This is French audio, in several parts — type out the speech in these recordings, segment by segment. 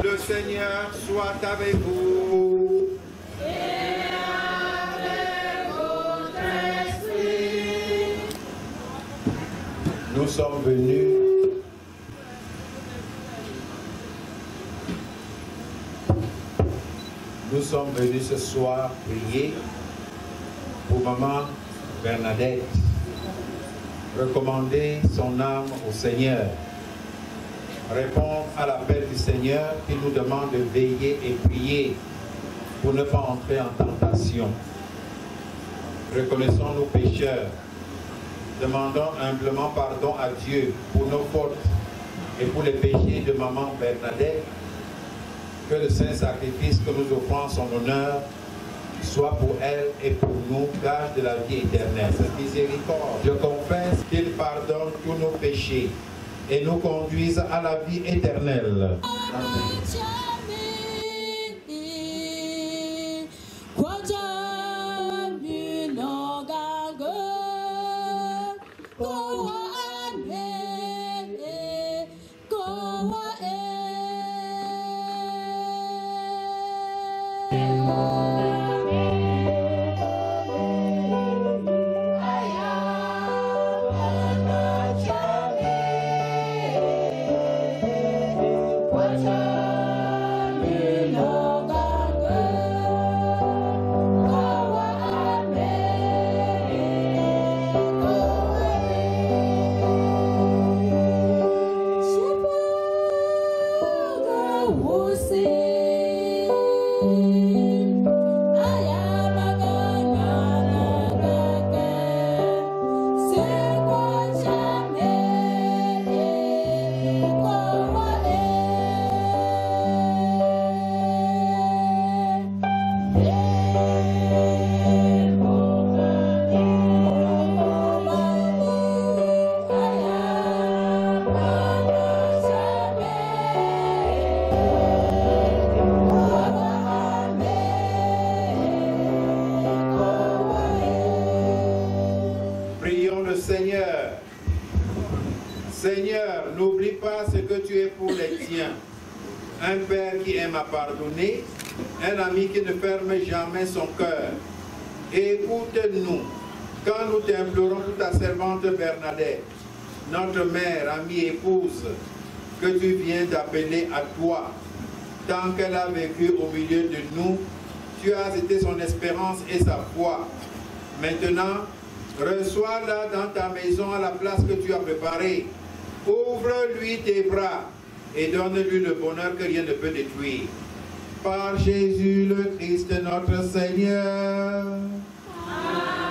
Le Seigneur soit avec vous. Et avec votre esprit. Nous sommes venus ce soir prier pour maman Bernadette, recommander son âme au Seigneur, répondre à l'appel du Seigneur qui nous demande de veiller et prier pour ne pas entrer en tentation. Reconnaissons nos pécheurs, demandons humblement pardon à Dieu pour nos fautes et pour les péchés de maman Bernadette. Que le saint sacrifice que nous offrons en son honneur soit pour elle et pour nous gage de la vie éternelle. Cette miséricorde, je confesse qu'il pardonne tous nos péchés et nous conduise à la vie éternelle. Amen. Seigneur, n'oublie pas ce que tu es pour les tiens. Un père qui aime à pardonner, un ami qui ne ferme jamais son cœur. Écoute-nous quand nous t'implorons pour ta servante Bernadette, notre mère, amie, épouse, que tu viens d'appeler à toi. Tant qu'elle a vécu au milieu de nous, tu as été son espérance et sa foi. Maintenant, reçois-la dans ta maison à la place que tu as préparée. Ouvre-lui tes bras et donne-lui le bonheur que rien ne peut détruire. Par Jésus le Christ notre Seigneur. Amen.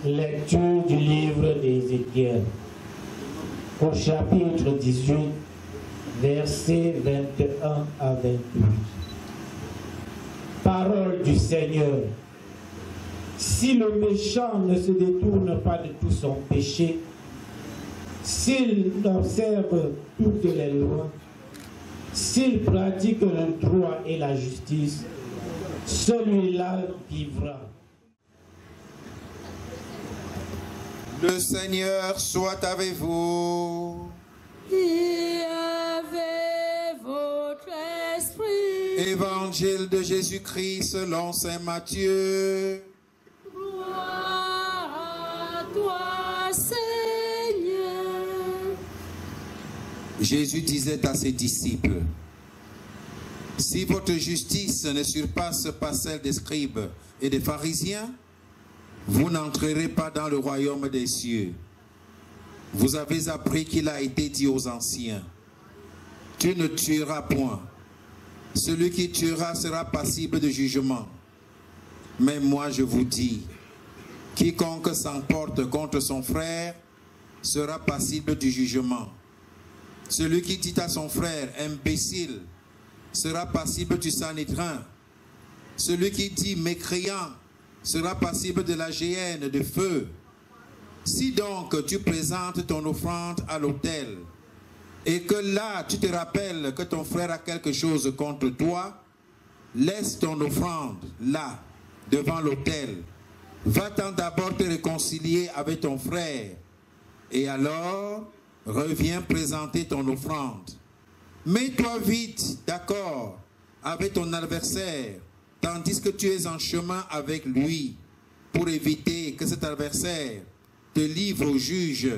Lecture du livre d'Ézéchiel, au chapitre 18, versets 21 à 28. Parole du Seigneur. Si le méchant ne se détourne pas de tout son péché, s'il observe toutes les lois, s'il pratique le droit et la justice, celui-là vivra. Le Seigneur soit avec vous. Et avec votre esprit. Évangile de Jésus-Christ selon saint Matthieu. Gloire à toi, Seigneur. Jésus disait à ses disciples, si votre justice ne surpasse pas celle des scribes et des pharisiens, vous n'entrerez pas dans le royaume des cieux. Vous avez appris qu'il a été dit aux anciens, tu ne tueras point. Celui qui tuera sera passible de jugement. Mais moi je vous dis, quiconque s'emporte contre son frère sera passible du jugement. Celui qui dit à son frère imbécile sera passible du Sanhédrin. Celui qui dit mécréant sera passible de la géhenne de feu. Si donc tu présentes ton offrande à l'autel et que là tu te rappelles que ton frère a quelque chose contre toi, laisse ton offrande là devant l'autel. Va-t'en d'abord te réconcilier avec ton frère et alors reviens présenter ton offrande. Mets-toi vite d'accord avec ton adversaire tandis que tu es en chemin avec lui pour éviter que cet adversaire te livre au juge,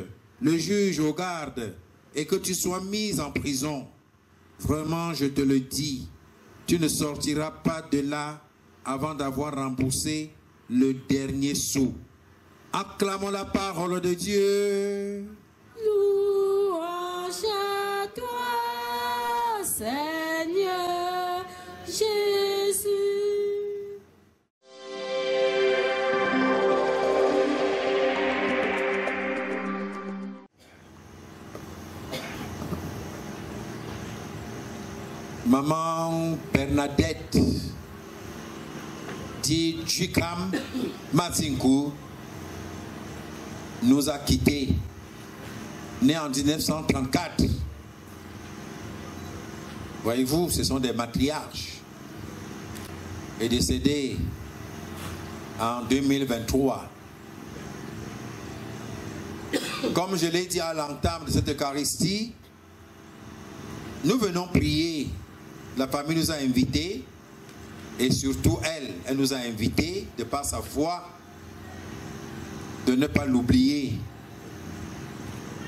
le juge au garde et que tu sois mis en prison. Vraiment, je te le dis, tu ne sortiras pas de là avant d'avoir remboursé le dernier sou. Acclamons la parole de Dieu. Louange à toi, Seigneur Jésus. Maman Bernadette dit Jukam Matinku nous a quittés, né en 1934. Voyez-vous, ce sont des matriarches. Et décédés en 2023. Comme je l'ai dit à l'entame de cette Eucharistie, nous venons prier. La famille nous a invités, et surtout elle nous a invités, de par sa foi, de ne pas l'oublier.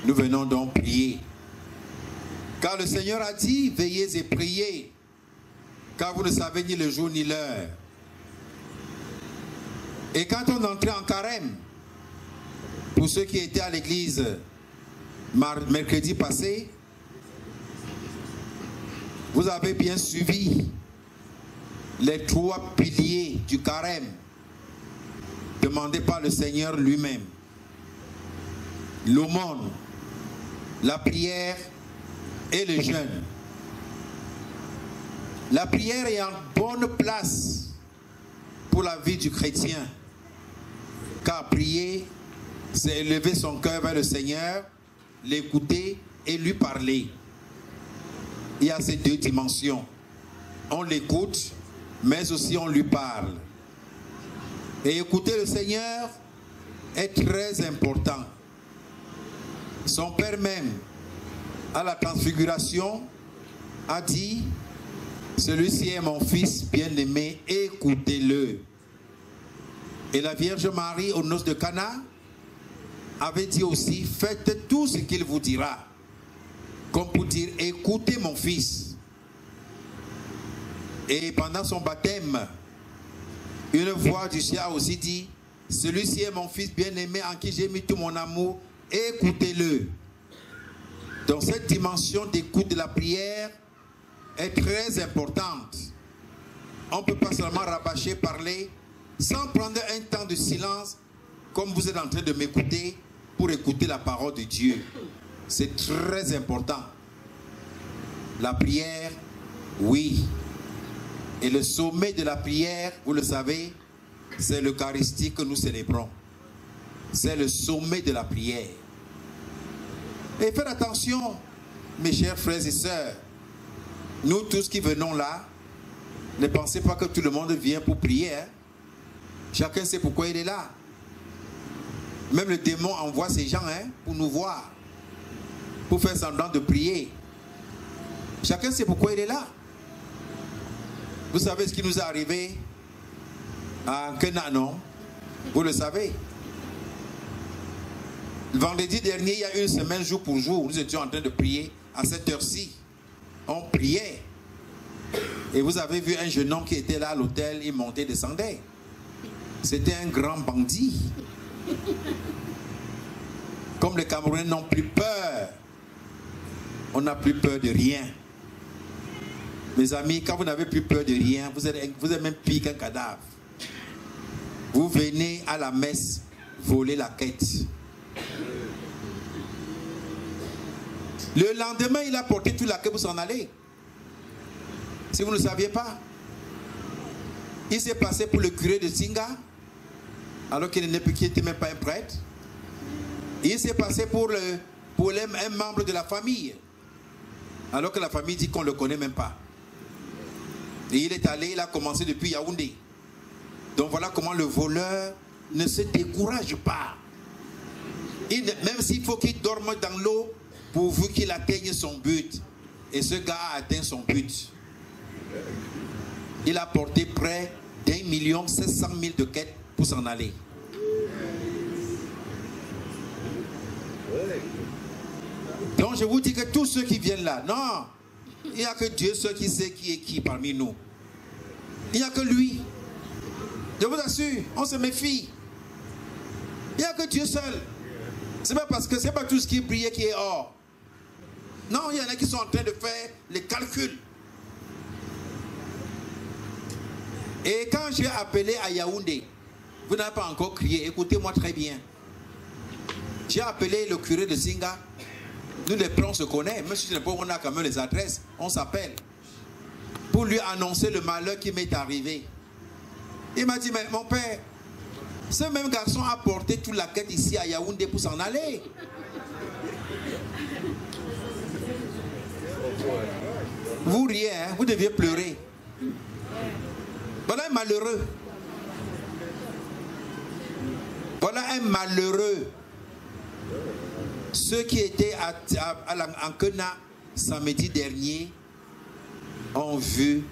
Nous venons donc prier. Car le Seigneur a dit, veillez et priez, car vous ne savez ni le jour ni l'heure. Et quand on entrait en carême, pour ceux qui étaient à l'église mercredi passé, vous avez bien suivi les 3 piliers du carême demandés par le Seigneur lui-même. L'aumône, la prière et le jeûne. La prière est en bonne place pour la vie du chrétien. Car prier, c'est élever son cœur vers le Seigneur, l'écouter et lui parler. Il y a ces 2 dimensions. On l'écoute, mais aussi on lui parle. Et écouter le Seigneur est très important. Son Père même, à la transfiguration, a dit, celui-ci est mon fils bien-aimé, écoutez-le. Et la Vierge Marie, aux noces de Cana, avait dit aussi, faites tout ce qu'il vous dira. Comme pour dire, écoutez mon fils. Et pendant son baptême, une voix du ciel a aussi dit, celui-ci est mon fils bien-aimé en qui j'ai mis tout mon amour, écoutez-le. Donc cette dimension d'écoute de la prière est très importante. On ne peut pas seulement rabâcher, parler, sans prendre un temps de silence, comme vous êtes en train de m'écouter, pour écouter la parole de Dieu. C'est très important. La prière, oui. Et le sommet de la prière, vous le savez, c'est l'Eucharistie que nous célébrons. C'est le sommet de la prière. Et faites attention, mes chers frères et sœurs. Nous tous qui venons là, ne pensez pas que tout le monde vient pour prier. Hein? Chacun sait pourquoi il est là. Même le démon envoie ces gens pour nous voir. Pour faire semblant de prier. Chacun sait pourquoi il est là. Vous savez ce qui nous est arrivé à Kena, non? Vous le savez. Le vendredi dernier, il y a une semaine, jour pour jour, nous étions en train de prier à cette heure-ci. On priait. Et vous avez vu un jeune homme qui était là à l'hôtel, il montait, descendait. C'était un grand bandit. Comme les Camerounais n'ont plus peur, on n'a plus peur de rien. Mes amis, quand vous n'avez plus peur de rien, vous êtes même pire qu'un cadavre. Vous venez à la messe voler la quête. Le lendemain, il a porté tout la queue pour s'en aller. Si vous ne saviez pas, il s'est passé pour le curé de Singa, alors qu'il n'était même pas un prêtre. Il s'est passé pour un membre de la famille, alors que la famille dit qu'on ne le connaît même pas. Et il est allé, il a commencé depuis Yaoundé. Donc voilà comment le voleur ne se décourage pas. Même s'il faut qu'il dorme dans l'eau, pourvu qu'il atteigne son but. Et ce gars a atteint son but. Il a porté près d'1 700 000 de quêtes pour s'en aller. Donc je vous dis que tous ceux qui viennent là, non, il n'y a que Dieu seul qui sait qui est qui parmi nous. Il n'y a que lui. Je vous assure, on se méfie. Il n'y a que Dieu seul. C'est pas parce que c'est pas tout ce qui brille qui est or. Non, il y en a qui sont en train de faire les calculs. Et quand j'ai appelé à Yaoundé, vous n'avez pas encore crié, écoutez-moi très bien. J'ai appelé le curé de Singa. Nous les plans on se connaît, même si je ne sais pas, on a quand même les adresses, on s'appelle. Pour lui annoncer le malheur qui m'est arrivé. Il m'a dit, mais mon père, ce même garçon a porté toute la quête ici à Yaoundé pour s'en aller. Vous riez, hein? Vous deviez pleurer. Voilà un malheureux. Voilà un malheureux. Ceux qui étaient en Kena samedi dernier ont vu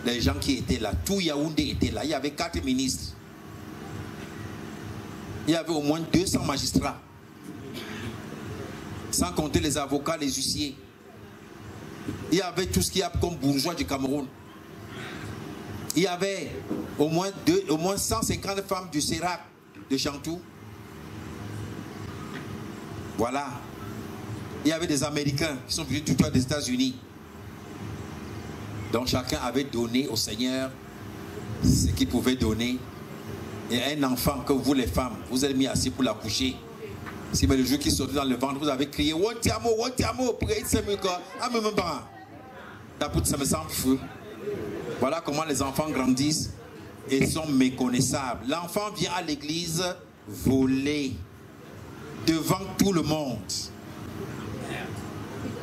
les gens qui étaient là. Tout Yaoundé était là. Il y avait 4 ministres. Il y avait au moins 200 magistrats. Sans compter les avocats, les huissiers. Il y avait tout ce qu'il y a comme bourgeois du Cameroun. Il y avait au moins 150 femmes du Sérac de Chantou. Voilà. Il y avait des Américains qui sont venus tout droit des États-Unis. Donc chacun avait donné au Seigneur ce qu'il pouvait donner. Et un enfant que vous les femmes, vous êtes mis assis pour l'accoucher. Si le jour qui sortait dans le ventre, vous avez crié Wontiamo, Wontiamo, priez ça me semble fou. Voilà comment les enfants grandissent et sont méconnaissables. L'enfant vient à l'église voler devant tout le monde.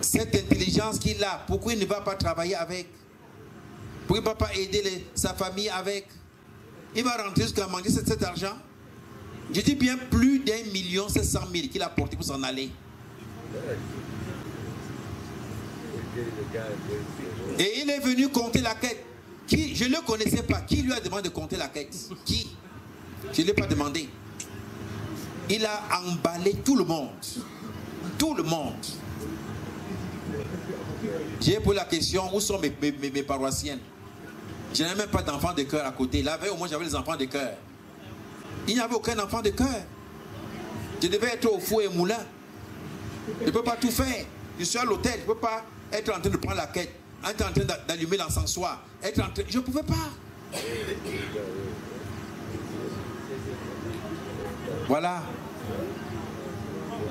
Cette intelligence qu'il a, pourquoi il ne va pas travailler avec? Pourquoi il ne va pas aider sa famille avec? Il va rentrer jusqu'à manger cet argent. Je dis bien plus d'1 700 000 qu'il a porté pour s'en aller. Et il est venu compter la quête. Qui, je ne le connaissais pas. Qui lui a demandé de compter la quête? Qui? Je ne l'ai pas demandé. Il a emballé tout le monde. Tout le monde. J'ai posé la question, où sont mes paroissiennes? Je n'avais même pas d'enfants de cœur à côté. Là, au moins, j'avais les enfants de cœur. Il n'y avait aucun enfant de cœur. Je devais être au four et moulin. Je ne peux pas tout faire. Je suis à l'hôtel. Je ne peux pas être en train de prendre la quête, être en train d'allumer l'encensoir. Je ne pouvais pas. Voilà.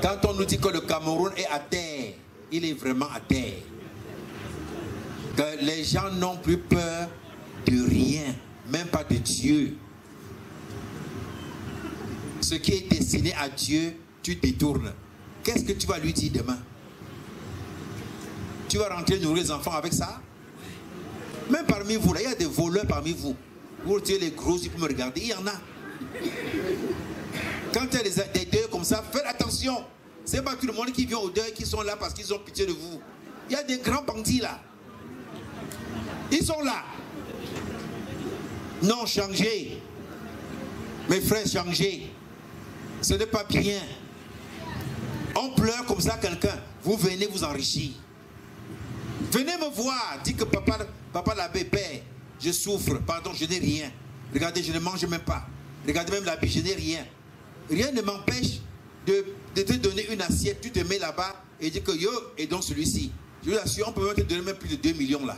Quand on nous dit que le Cameroun est à terre, il est vraiment à terre. Que les gens n'ont plus peur de rien, même pas de Dieu. Ce qui est destiné à Dieu, tu détournes. Qu'est-ce que tu vas lui dire demain? Tu vas rentrer nourrir les enfants avec ça? Même parmi vous, là, il y a des voleurs parmi vous. Vous retirez les gros, vous me regarder, il y en a. Quand il y a des deuils comme ça, faites attention. Ce n'est pas tout le monde qui vient au deuil qui sont là parce qu'ils ont pitié de vous. Il y a des grands bandits là. Ils sont là. Non, changez. Mes frères, changez. Ce n'est pas bien. On pleure comme ça quelqu'un. Vous venez vous enrichir. Venez me voir. Dites que papa l'abbé, père, je souffre. Pardon, je n'ai rien. Regardez, je ne mange même pas. Regardez même l'habit, je n'ai rien. Rien ne m'empêche de te donner une assiette. Tu te mets là-bas et dis que yo, et donc celui-ci. Je vous assure, on peut même te donner même plus de 2 millions là.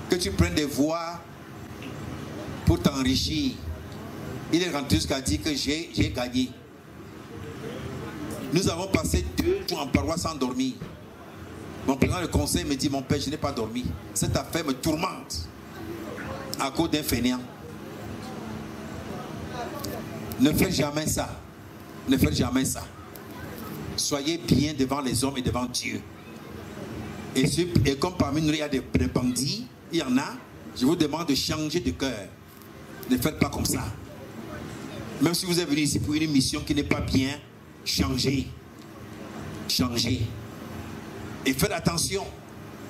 Que tu prennes des voies pour t'enrichir. Il est rentré jusqu'à dire que j'ai gagné. Nous avons passé 2 jours en paroisse sans dormir. Mon président de conseil me dit, mon père, je n'ai pas dormi. Cette affaire me tourmente à cause d'un fainéant. Ne faites jamais ça. Ne faites jamais ça. Soyez bien devant les hommes et devant Dieu. Et comme parmi nous, il y a des bandits, il y en a, je vous demande de changer de cœur. Ne faites pas comme ça. Même si vous êtes venu ici pour une mission qui n'est pas bien, changez. Changez. Et faites attention.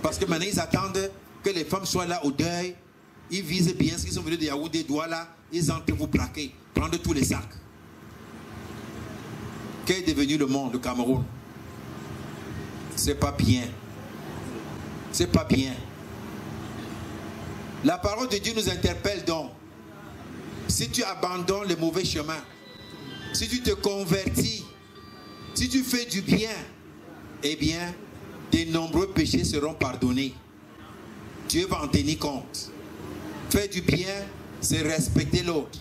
Parce que maintenant, ils attendent que les femmes soient là au deuil. Ils visent bien ce qu'ils sont venus de Yaoundé, Douala. Ils entrent vous plaquer, prendre tous les sacs. Qu'est devenu le monde, le Cameroun? C'est pas bien. C'est pas bien. La parole de Dieu nous interpelle donc. Si tu abandonnes le mauvais chemin, si tu te convertis, si tu fais du bien, eh bien, de nombreux péchés seront pardonnés. Dieu va en tenir compte. Faire du bien, c'est respecter l'autre.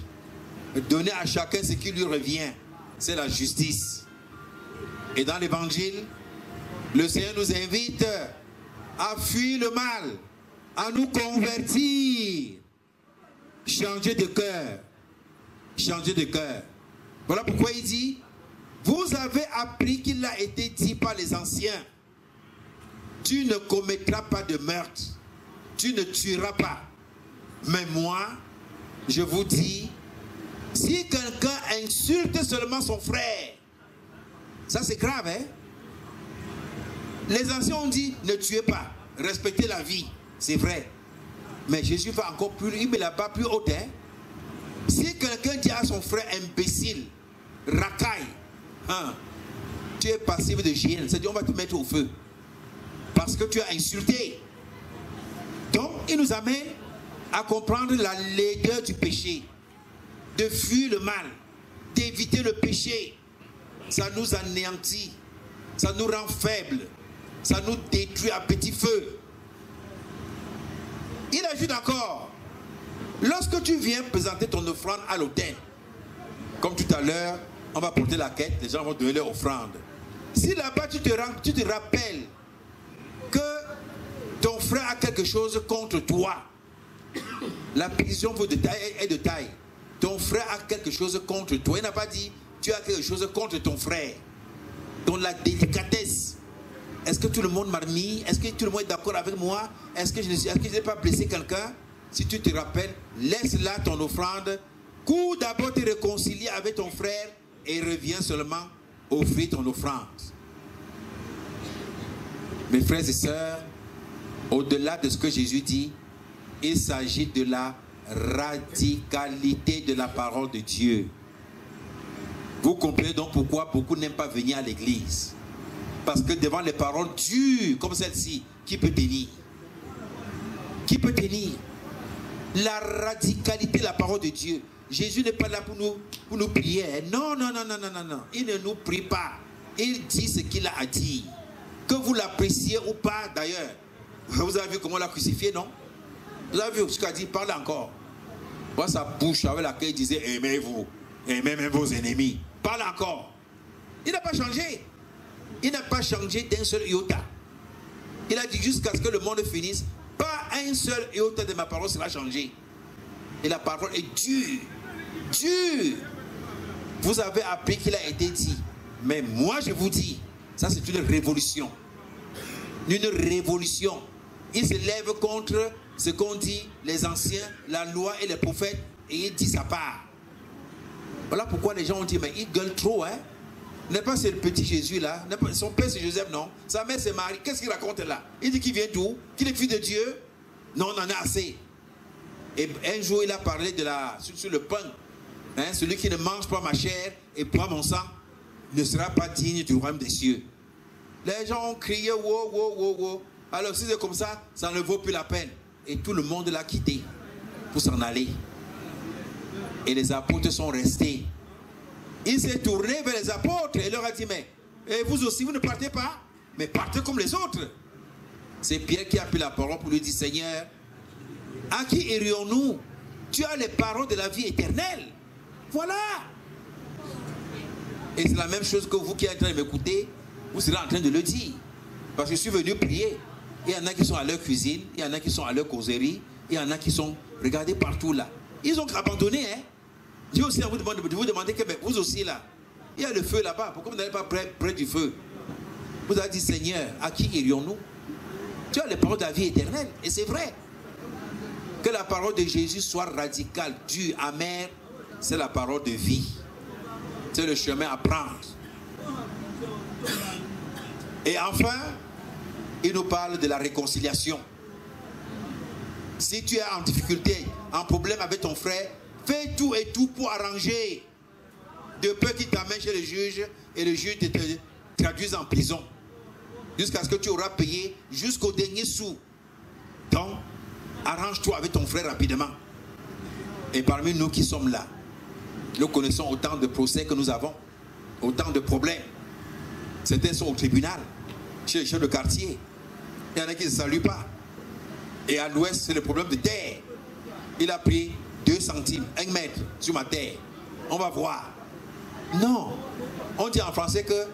Donner à chacun ce qui lui revient, c'est la justice. Et dans l'évangile, le Seigneur nous invite à fuir le mal, à nous convertir, changer de cœur, changer de cœur. Voilà pourquoi il dit, vous avez appris qu'il a été dit par les anciens, tu ne commettras pas de meurtre, tu ne tueras pas. Mais moi, je vous dis, si quelqu'un insulte seulement son frère, ça c'est grave, hein? Les anciens ont dit, ne tuez pas, respectez la vie, c'est vrai. Mais Jésus va encore plus, il met la barre plus haute, hein? Si quelqu'un dit à son frère imbécile, racaille, hein, tu es passible de génie, c'est-à-dire on va te mettre au feu. Parce que tu as insulté. Donc, il nous amène à comprendre la laideur du péché, de fuir le mal, d'éviter le péché. Ça nous anéantit, ça nous rend faibles, ça nous détruit à petit feu. Il ajoute encore, lorsque tu viens présenter ton offrande à l'autel, comme tout à l'heure, on va porter la quête, les gens vont donner leur offrande. Si là-bas tu te rappelles que ton frère a quelque chose contre toi, la prison est de taille. Ton frère a quelque chose contre toi. Il n'a pas dit tu as quelque chose contre ton frère. Donc la délicatesse. Est-ce que tout le monde m'a mis? Est-ce que tout le monde est d'accord avec moi? Est-ce que je n'ai pas blessé quelqu'un? Si tu te rappelles, laisse là ton offrande. Cours d'abord te réconcilier avec ton frère et reviens seulement offrir ton offrande. Mes frères et sœurs, au-delà de ce que Jésus dit, il s'agit de la radicalité de la parole de Dieu. Vous comprenez donc pourquoi beaucoup n'aiment pas venir à l'église. Parce que devant les paroles dures comme celle-ci, qui peut tenir? Qui peut tenir? La radicalité de la parole de Dieu. Jésus n'est pas là pour nous prier. Non, non, non, non, non, non, non. Il ne nous prie pas. Il dit ce qu'il a à dire. Que vous l'appréciez ou pas d'ailleurs. Vous avez vu comment on l'a crucifié, non? Vous avez vu ce qu'il a dit? Parle encore. Moi, sa bouche avec laquelle il disait aimez-vous, aimez même vos ennemis. Parle encore. Il n'a pas changé. Il n'a pas changé d'un seul iota. Il a dit jusqu'à ce que le monde finisse, pas un seul iota de ma parole sera changé. Et la parole est dure. Dure. Vous avez appris qu'il a été dit. Mais moi je vous dis, ça c'est une révolution. Une révolution. Il se lève contre ce qu'ont dit les anciens, la loi et les prophètes, et il dit sa part. Voilà pourquoi les gens ont dit, mais il gueule trop, hein. N'est pas ce petit Jésus là, son père c'est Joseph, non. Sa mère c'est Marie, qu'est-ce qu'il raconte là? Il dit qu'il vient d'où? Qu'il est fils de Dieu? Non, on en a assez. Et un jour il a parlé de sur le pain, hein, celui qui ne mange pas ma chair et boit mon sang ne sera pas digne du royaume des cieux. Les gens ont crié, wow, wow, wow, wow. Alors si c'est comme ça, ça ne vaut plus la peine. Et tout le monde l'a quitté pour s'en aller. Et les apôtres sont restés. Il s'est tourné vers les apôtres et leur a dit, mais vous aussi, vous ne partez pas? Mais partez comme les autres. C'est Pierre qui a pris la parole pour lui dire, Seigneur, à qui irions-nous? Tu as les paroles de la vie éternelle. Voilà. Et c'est la même chose que vous qui êtes en train de m'écouter, vous serez en train de le dire. Parce que je suis venu prier. Il y en a qui sont à leur cuisine, il y en a qui sont à leur causerie, il y en a qui sont, regardez partout là. Ils ont abandonné, hein. Dieu aussi vous demande de vous demander que vous aussi là, il y a le feu là-bas. Pourquoi vous n'allez pas près du feu? Vous avez dit, Seigneur, à qui irions-nous? Tu as les paroles de la vie éternelle. Et c'est vrai. Que la parole de Jésus soit radicale, dure, amère, c'est la parole de vie. C'est le chemin à prendre. Et enfin, il nous parle de la réconciliation. Si tu es en difficulté, en problème avec ton frère, fais tout et tout pour arranger. De peur qu'il t'amène chez le juge et le juge te traduise en prison. Jusqu'à ce que tu auras payé jusqu'au dernier sou. Donc, arrange-toi avec ton frère rapidement. Et parmi nous qui sommes là, nous connaissons autant de procès que nous avons, autant de problèmes. Certains sont au tribunal, chez les chefs de quartier. Il y en a qui ne se saluent pas. Et à l'ouest, c'est le problème de terre. Il a pris 2 centimes, 1 mètre sur ma terre. On va voir. Non. On dit en français que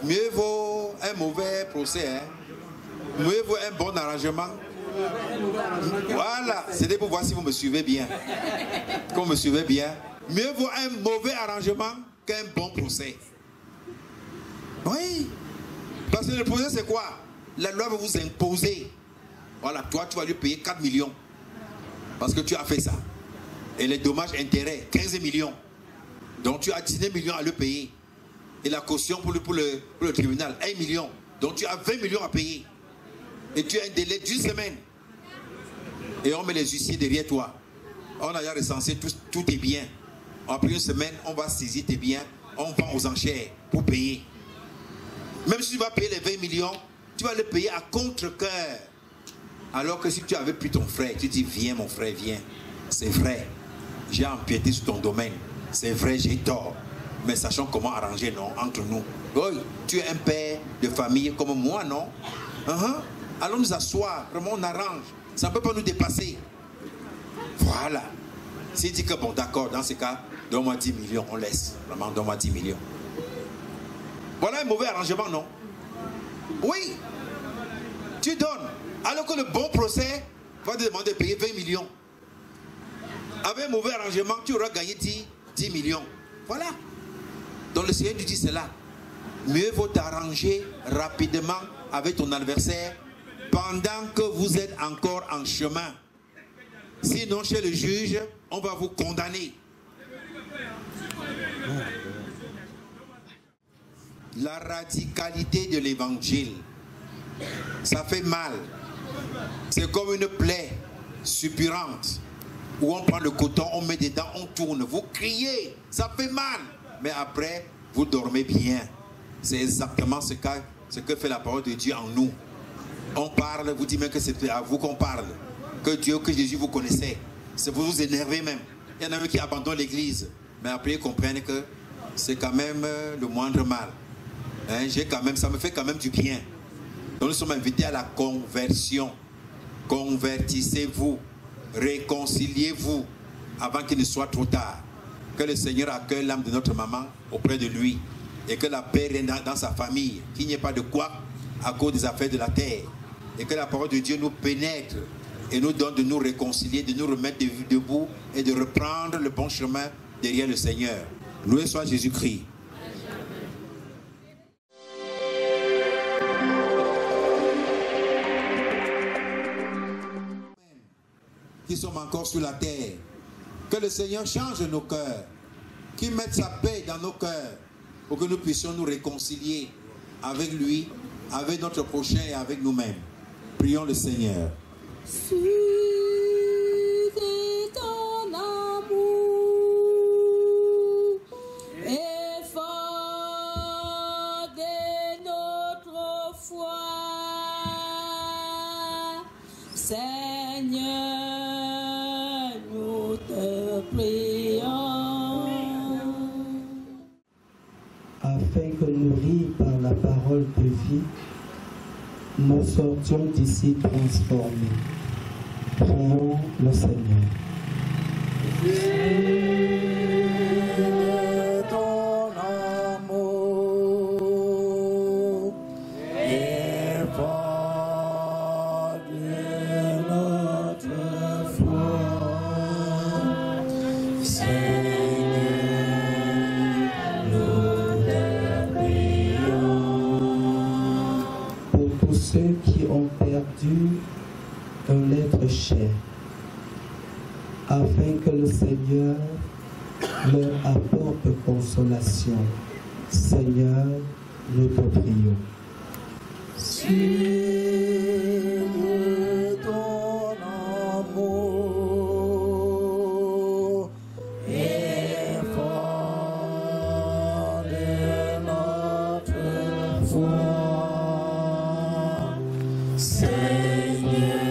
mieux vaut un mauvais procès, hein? Mieux vaut un bon arrangement. Voilà. C'était pour voir si vous me suivez bien. Quand vous me suivez bien. Mieux vaut un mauvais arrangement qu'un bon procès. Oui. Parce que le procès, c'est quoi? La loi va vous imposer. Voilà, toi, tu vas lui payer 4 millions. Parce que tu as fait ça. Et les dommages intérêts, 15 millions. Donc tu as 19 millions à le payer. Et la caution pour le tribunal, 1 million. Donc tu as 20 millions à payer. Et tu as un délai d'1 semaine. Et on met les huissiers derrière toi. On a déjà recensé tous tes biens. Après 1 semaine, on va saisir tes biens. On vend aux enchères pour payer. Même si tu vas payer les 20 millions, tu vas le payer à contre-cœur. Alors que si tu avais pris ton frère, tu dis, viens mon frère, viens. C'est vrai, j'ai empiété sur ton domaine. C'est vrai, j'ai tort. Mais sachons comment arranger, non, entre nous. Oui, tu es un père de famille comme moi, non? Allons nous asseoir, vraiment on arrange. Ça ne peut pas nous dépasser. Voilà. S'il dit que bon, d'accord, dans ce cas, donne-moi 10 millions, on laisse. Vraiment, donne-moi 10 millions. Voilà un mauvais arrangement, non? Oui. Tu donnes. Alors que le bon procès va te demander de payer 20 millions. Avec un mauvais arrangement, tu auras gagné 10 millions. Voilà. Donc le Seigneur nous dit cela. Mieux vaut t'arranger rapidement avec ton adversaire pendant que vous êtes encore en chemin. Sinon, chez le juge, on va vous condamner. La radicalité de l'évangile, ça fait mal. C'est comme une plaie suppurante où on prend le coton, on met dedans, on tourne. Vous criez, ça fait mal. Mais après, vous dormez bien. C'est exactement ce que fait la parole de Dieu en nous. On parle, vous dites même que c'est à vous qu'on parle. Que Dieu, que Jésus vous connaissez. C'est pour vous énerver même. Il y en a qui abandonnent l'église. Mais après, ils comprennent que c'est quand même le moindre mal. Hein, ça me fait quand même du bien. Donc nous sommes invités à la conversion. Convertissez-vous. Réconciliez-vous avant qu'il ne soit trop tard. Que le Seigneur accueille l'âme de notre maman auprès de lui. Et que la paix règne dans sa famille. Qu'il n'y ait pas de quoi à cause des affaires de la terre. Et que la parole de Dieu nous pénètre et nous donne de nous réconcilier, de nous remettre debout et de reprendre le bon chemin derrière le Seigneur. Loué soit Jésus-Christ. Qui sommes encore sur la terre. Que le Seigneur change nos cœurs. Qu'il mette sa paix dans nos cœurs pour que nous puissions nous réconcilier avec lui, avec notre prochain et avec nous-mêmes. Prions le Seigneur. Suivez ton amour et fort de notre foi, Seigneur, nous te prions. Afin que nourris par la parole de vie, nous sortions d'ici transformés. Prions le Seigneur. Ton amour revêtus d'un être cher, afin que le Seigneur leur apporte consolation. Seigneur, nous te prions. Signe ton amour et fort de notre foi, Seigneur,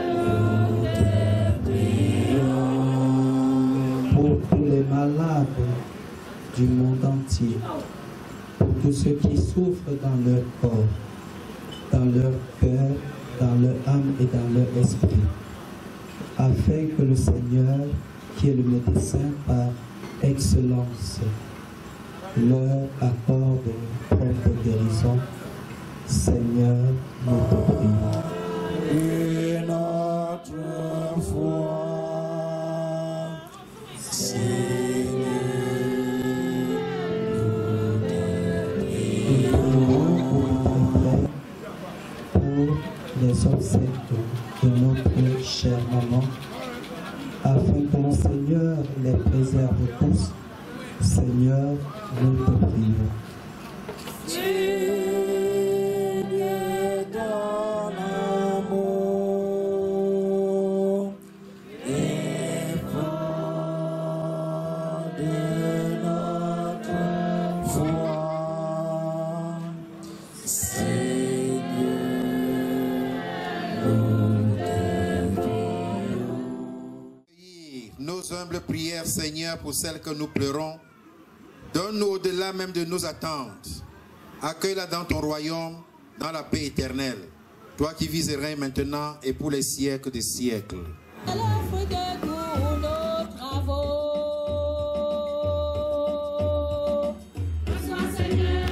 nous te prions. Pour tous les malades du monde entier, pour tous ceux qui souffrent dans leur corps, dans leur cœur, dans leur âme et dans leur esprit, afin que le Seigneur, qui est le médecin par excellence, leur accorde prompte guérison. Seigneur, nous te prions. Et notre foi, pour les obsèques de notre chère maman, afin que le Seigneur les préserve tous. Seigneur, nous te prions. Digne ton amour et fort de notre foi, nos humbles prières, Seigneur, pour celles que nous pleurons. Donne-nous au-delà même de nos attentes. Accueille-la dans ton royaume, dans la paix éternelle. Toi qui vis et règnes maintenant et pour les siècles des siècles. à la fruit de tous nos travaux. Sois Seigneur,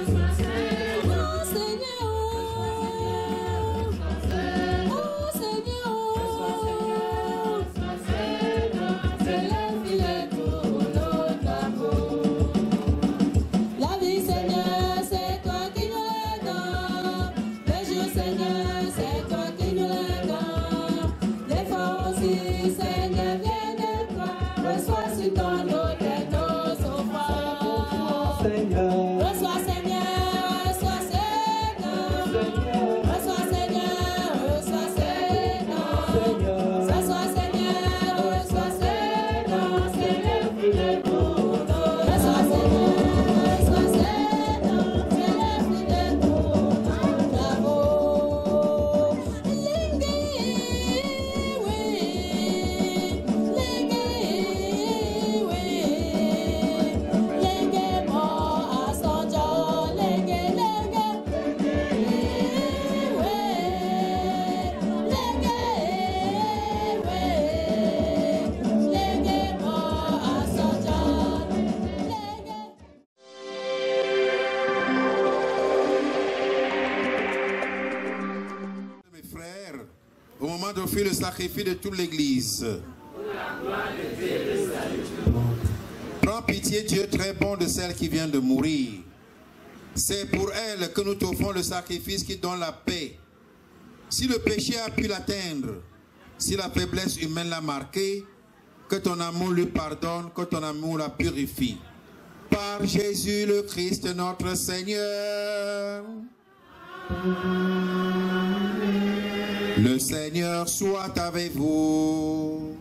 sois Seigneur, Seigneur, oh Seigneur, sois Seigneur, c'est le fil de tous nos travaux. La vie, Seigneur, c'est toi qui nous la donnes. Le jour, Seigneur, c'est toi qui nous la donnes. Les forces aussi, Seigneur, viennent de toi. Reçois sur ton dos de nos offrandes. Seigneur, Reçois, Seigneur, reçois, Seigneur. Reçois, Seigneur, reçois, Seigneur. Reçois, Seigneur, reçois, Seigneur. C'est le fruit de tous nos. Reçois, Seigneur, reçois, Seigneur. C'est le fruit de tous nos travaux. Mes frères, au moment d'offrir le sacrifice de toute l'Église, prends pitié, Dieu très bon, de celle qui vient de mourir. C'est pour elle que nous t'offrons le sacrifice qui donne la paix. Si le péché a pu l'atteindre, si la faiblesse humaine l'a marqué, que ton amour lui pardonne, que ton amour la purifie. Par Jésus le Christ notre Seigneur. Le Seigneur soit avec vous.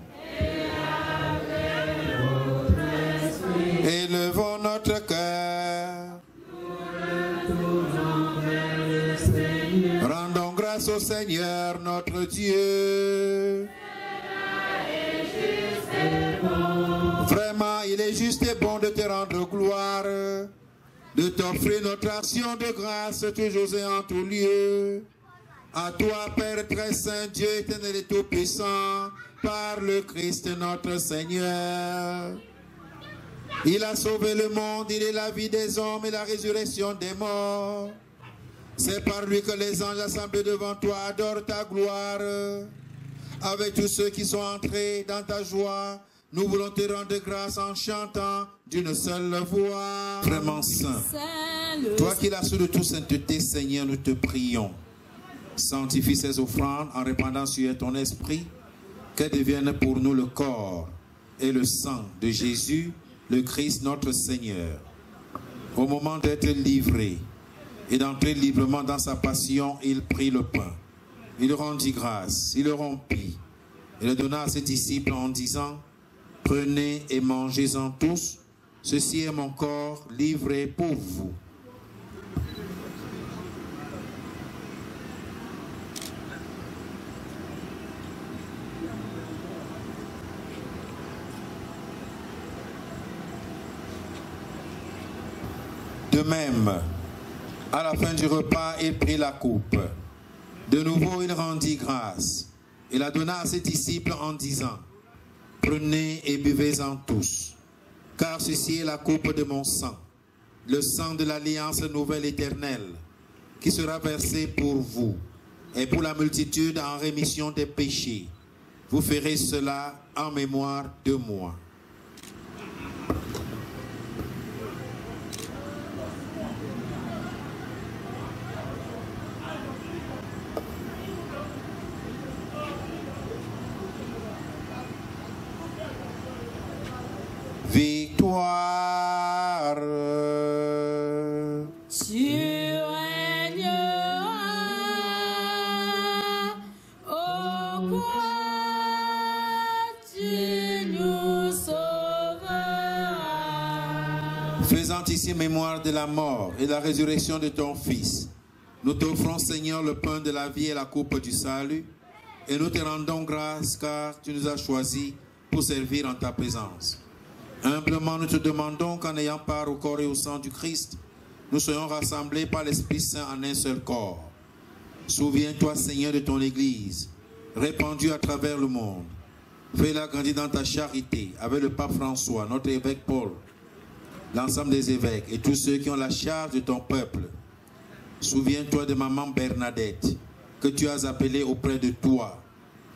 Élevons notre cœur. Rendons grâce au Seigneur notre Dieu. Vraiment, il est juste et bon de te rendre gloire, de t'offrir notre action de grâce toujours et en tout lieu. À toi, Père très saint, Dieu éternel et tout-puissant, par le Christ notre Seigneur. Il a sauvé le monde, il est la vie des hommes et la résurrection des morts. C'est par lui que les anges assemblés devant toi adorent ta gloire. Avec tous ceux qui sont entrés dans ta joie, nous voulons te rendre grâce en chantant d'une seule voix. Vraiment saint, toi qui l'as sous de toute sainteté, Seigneur, nous te prions. Sanctifie ces offrandes en répandant sur elles ton esprit, qu'elles deviennent pour nous le corps et le sang de Jésus, le Christ notre Seigneur. Au moment d'être livré et d'entrer librement dans sa passion, il prit le pain. Il rendit grâce, il le rompit et le donna à ses disciples en disant: prenez et mangez-en tous, ceci est mon corps livré pour vous. De même, à la fin du repas, il prit la coupe. De nouveau, il rendit grâce. Il la donna à ses disciples en disant: prenez et buvez-en tous, car ceci est la coupe de mon sang, le sang de l'alliance nouvelle éternelle, qui sera versé pour vous et pour la multitude en rémission des péchés. Vous ferez cela en mémoire de moi. Victoire. Tu régneras, ô croix, tu nous sauveras. Faisant ici mémoire de la mort et de la résurrection de ton Fils, nous t'offrons, Seigneur, le pain de la vie et la coupe du salut, et nous te rendons grâce car tu nous as choisis pour servir en ta présence. Humblement, nous te demandons qu'en ayant part au corps et au sang du Christ, nous soyons rassemblés par l'Esprit Saint en un seul corps. Souviens-toi, Seigneur, de ton Église, répandue à travers le monde. Fais-la grandir dans ta charité avec le pape François, notre évêque Paul, l'ensemble des évêques et tous ceux qui ont la charge de ton peuple. Souviens-toi de maman Bernadette, que tu as appelée auprès de toi,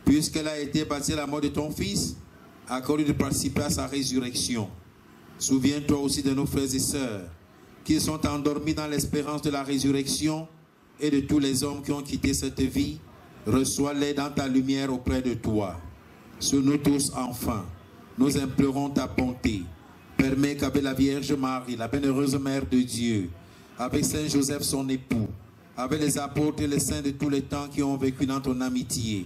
puisqu'elle a été baptisée à la mort de ton Fils, accorde de participer à sa résurrection. Souviens-toi aussi de nos frères et sœurs qui sont endormis dans l'espérance de la résurrection et de tous les hommes qui ont quitté cette vie. Reçois-les dans ta lumière auprès de toi. Sur nous tous, enfin, nous implorons ta bonté. Permets qu'avec la Vierge Marie, la bienheureuse Mère de Dieu, avec Saint Joseph son époux, avec les apôtres et les saints de tous les temps qui ont vécu dans ton amitié,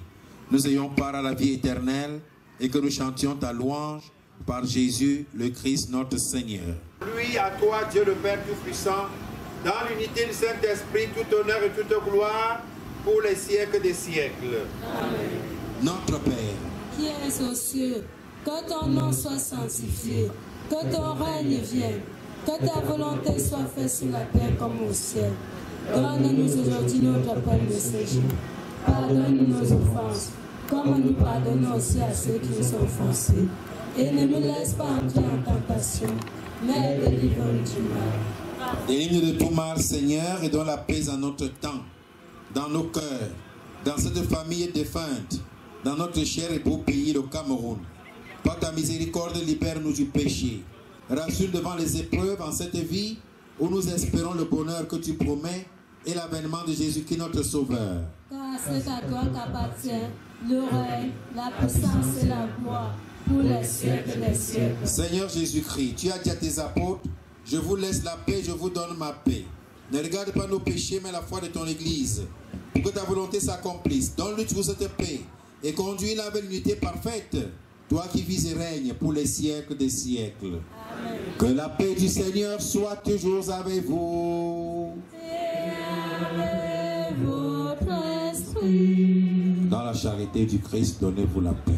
nous ayons part à la vie éternelle, et que nous chantions ta louange par Jésus, le Christ, notre Seigneur. Lui, à toi, Dieu le Père Tout-Puissant, dans l'unité du Saint-Esprit, tout honneur et toute gloire, pour les siècles des siècles. Amen. Notre Père, Qui es aux cieux, que ton nom soit sanctifié, que ton règne vienne, que ta volonté soit faite sur la terre comme au ciel. Donne-nous aujourd'hui notre pain de ce jour. Pardonne-nous nos offenses, comme nous pardonnons aussi à ceux qui nous ont offensés. Et ne nous laisse pas entrer en tentation, mais délivre-nous du mal. délivre-nous de tout mal, Seigneur, et donne la paix en notre temps, dans nos cœurs, dans cette famille défunte, dans notre cher et beau pays, le Cameroun. Par ta miséricorde, libère-nous du péché. Rassure devant les épreuves en cette vie, où nous espérons le bonheur que tu promets et l'avènement de Jésus-Christ, notre Sauveur. Car c'est à toi qu'appartient le règne, la puissance et la gloire pour les siècles des siècles. Seigneur Jésus-Christ, tu as dit à tes apôtres: je vous laisse la paix, je vous donne ma paix. Ne regarde pas nos péchés, mais la foi de ton Église, pour que ta volonté s'accomplisse. Donne-lui toujours cette paix et conduis-la avec l'unité parfaite, toi qui vis et règnes pour les siècles des siècles. Amen. Que la paix du Seigneur soit toujours avec vous. Et avec votre esprit. Dans la charité du Christ, donnez-vous la paix.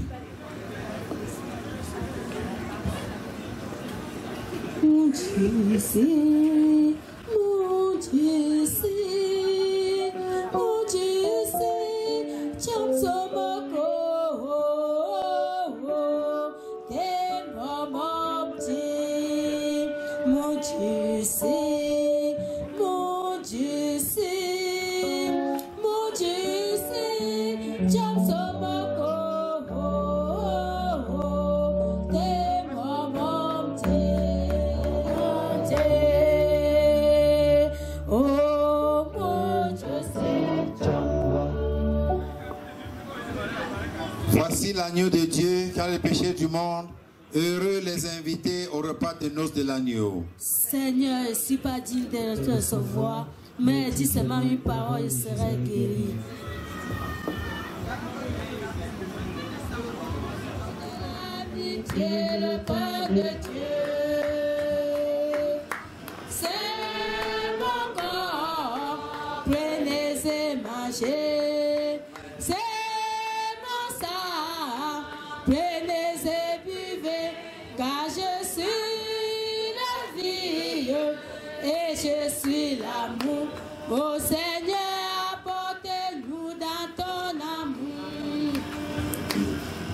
Mon Dieu, c'est, mon Dieu, c'est, mon Dieu, c'est, Chamsomoko, t'es mon petit, mon Dieu, c'est, mon Dieu, c'est, mon Dieu, c'est, Chamsomoko, t'es mon petit. Oh, mon Dieu, c'est Voici l'agneau de Dieu qui a le péché du monde. Heureux les invités au repas de noces de l'agneau. Seigneur, je ne suis pas digne de te recevoir, mais dis seulement une parole et je serai guéri. L'amitié, le pain de Dieu, c'est mon corps, prenez et mangez, c'est mon sang, prenez et buvez, car je suis la vie et je suis l'amour. Ô Seigneur, apportez-nous dans ton amour.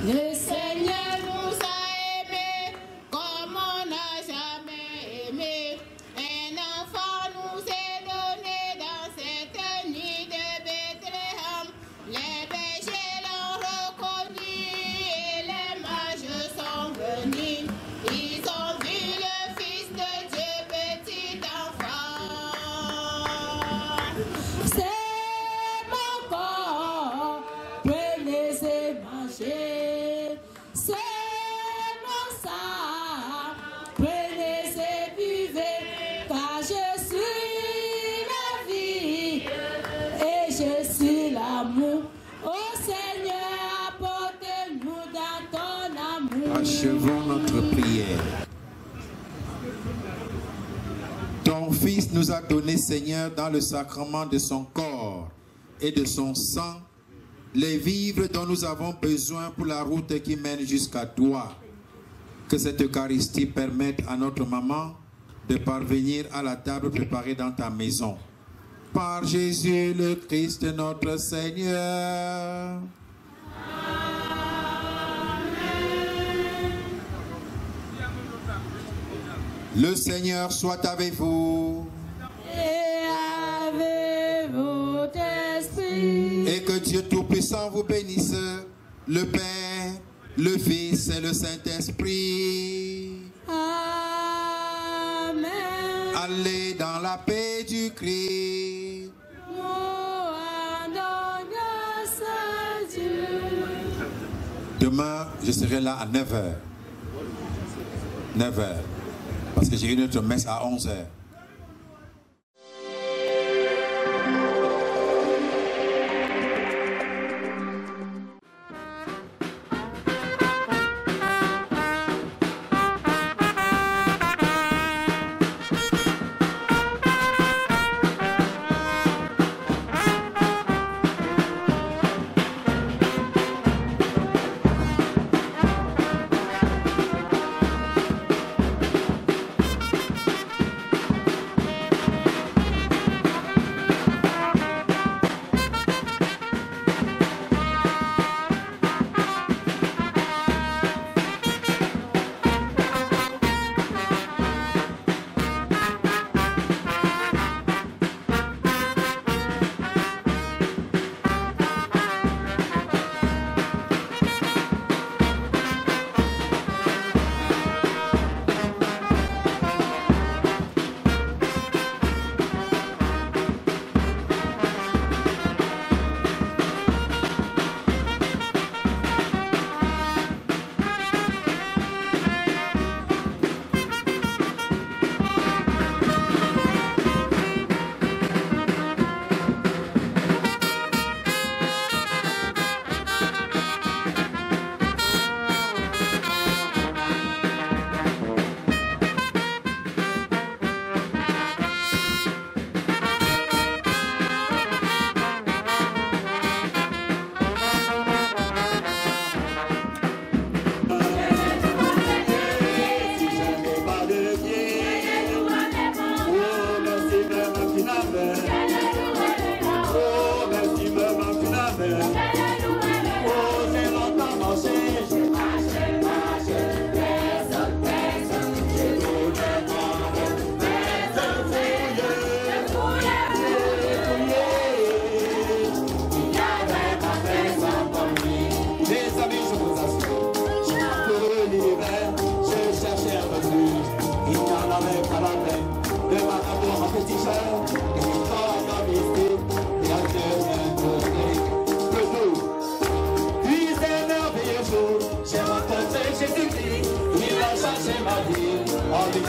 Le Seigneur nous a aimés comme on n'a jamais aimé. Un enfant nous est donné dans cette nuit de Bethléem. Les bergers l'ont reconnu et les mages sont venus. Ils ont vu le Fils de Dieu, petit enfant. C'est mon corps, prenez et mangez. C'est mon sang, prenez et buvez, car je suis la vie et je suis l'amour. Ô Seigneur, apportez-nous dans ton amour. Achevons notre prière. Ton Fils nous a donné, Seigneur, dans le sacrement de son corps et de son sang, les vivres dont nous avons besoin pour la route qui mène jusqu'à toi. Que cette Eucharistie permette à notre maman de parvenir à la table préparée dans ta maison. Par Jésus le Christ notre Seigneur. Le Seigneur soit avec vous. Et avec votre esprit. Et que Dieu Tout-Puissant vous bénisse, le Père, le Fils et le Saint-Esprit. Amen. Allez dans la paix du Christ. Nous rendons grâce à Dieu. Demain, je serai là à 9h. 9h. Parce que j'ai une autre messe à 11h.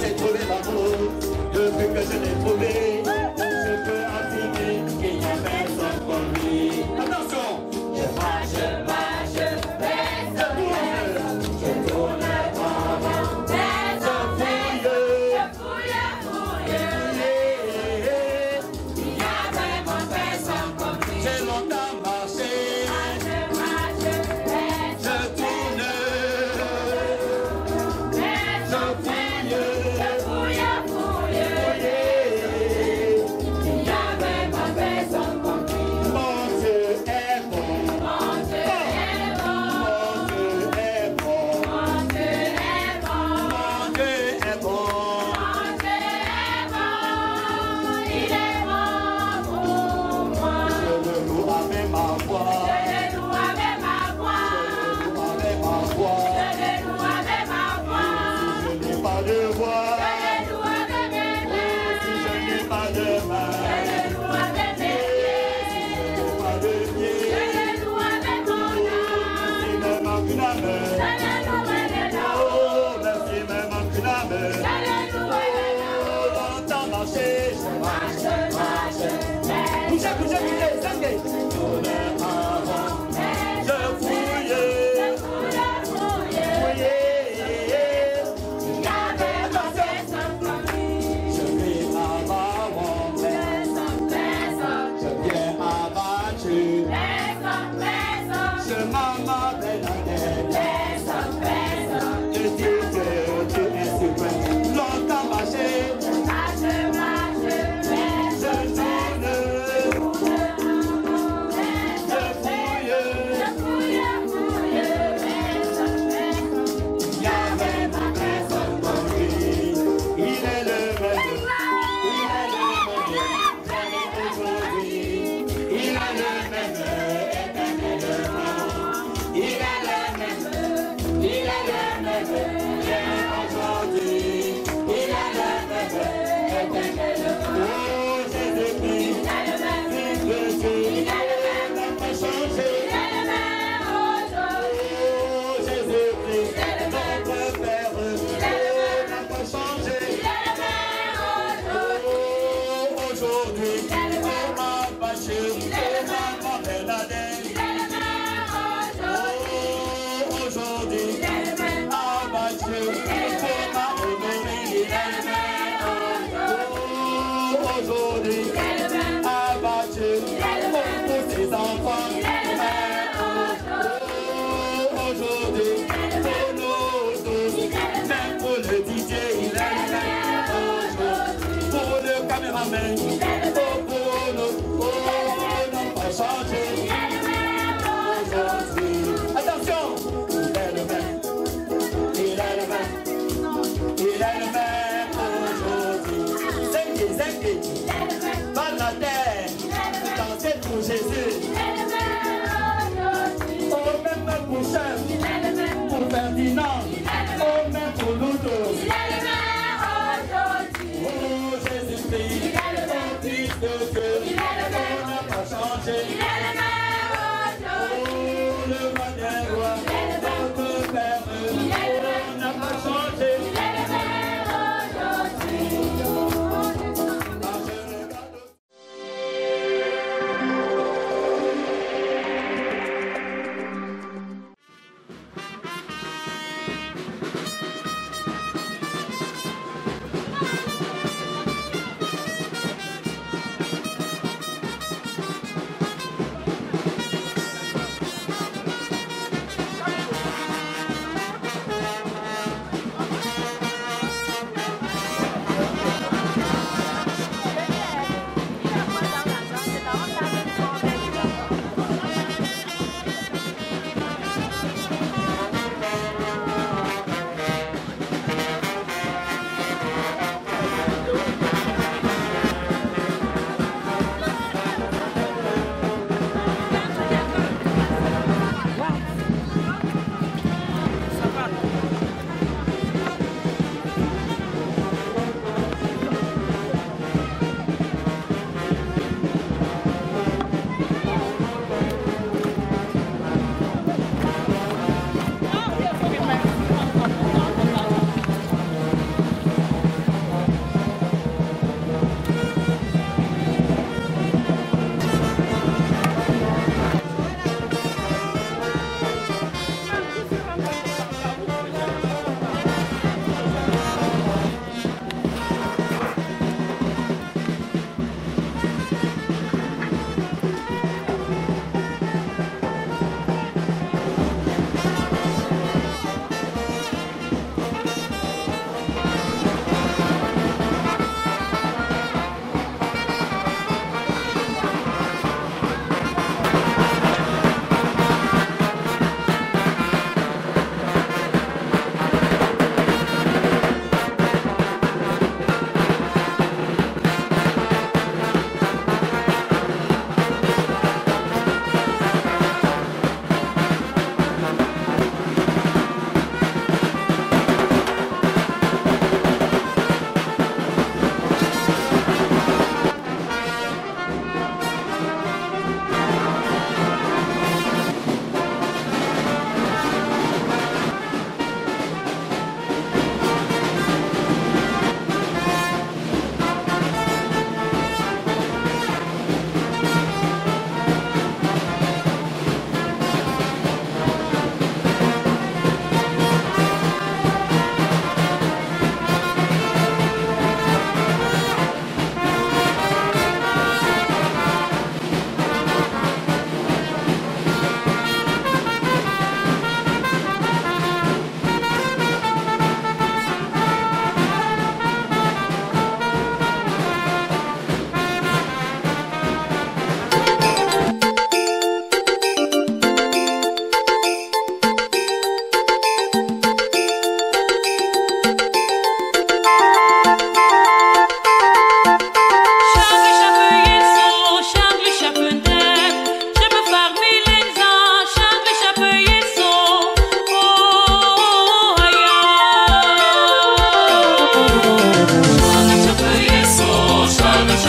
j'ai trouvé l'amour. Depuis que je l'ai trouvé, je peux affirmer qu'il n'y a personne comme lui. Attention! Je marche, je baisse, je tourne le vent, je fouille, il n'y a vraiment personne comme lui. J'ai longtemps marché, je tourne, je fouille, il n'y a vraiment personne comme lui. Mon Dieu est bon, mon Dieu est bon, mon Dieu est bon, mon Dieu est bon, mon Dieu est bon, mon Dieu est bon, il est bon pour moi. Je le loue avec ma voix, je le loue avec ma voix, je le loue avec ma voix, je le loue avec ma voix. Si je n'ai pas de voix, je le loue avec mes mains. Si je n'ai pas de main, je le loue avec mes pieds. Si je n'ai pas de pied, je le loue avec mon âme. Si me manque une âme, je le loue avec l'âme. Oh, merci, me manque une âme, je le loue avec l'âme. Oh, longtemps marché, je marche, bougez, zangez. Tourne avant, je fouille, il y avait pas personne comme lui. Je vais avant, je viens abattu, je m'en m'appelle la tête. Je dis que tu es suprême. Longtemps marché, je tourne, je fouille, il y avait pas personne comme lui. Il est le même, aujourd'hui. Il est le même éternellement. Il est le même aujourd'hui. Il est le même éternellement. Oh Jésus-Christ, Fils de Dieu, n'a pas changé. Oh Jésus-Christ, notre Père, n'a pas changé. Oh aujourd'hui, on m'a bâché, on m'a bernadette. Oh aujourd'hui, abattu, on m'a honoré. Oh aujourd'hui, abattu, pour ses enfants. Oh aujourd'hui, pour nous tous, même pour le DJ, il est le même. Aujourd'hui, pour le caméraman, oh pour nous, oh n'a pas changé. Aujourd'hui, attention, il est le même, il est le même, il est le même aujourd'hui. Zengi, par la terre, danser pour Jésus. Oh même pour Chef, pour Ferdinand, oh même pour nous tous. Oh Jésus-Christ, oh Fils de Dieu, on n'a pas changé. Oh le roi des rois, notre Père, on n'a pas changé.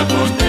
pour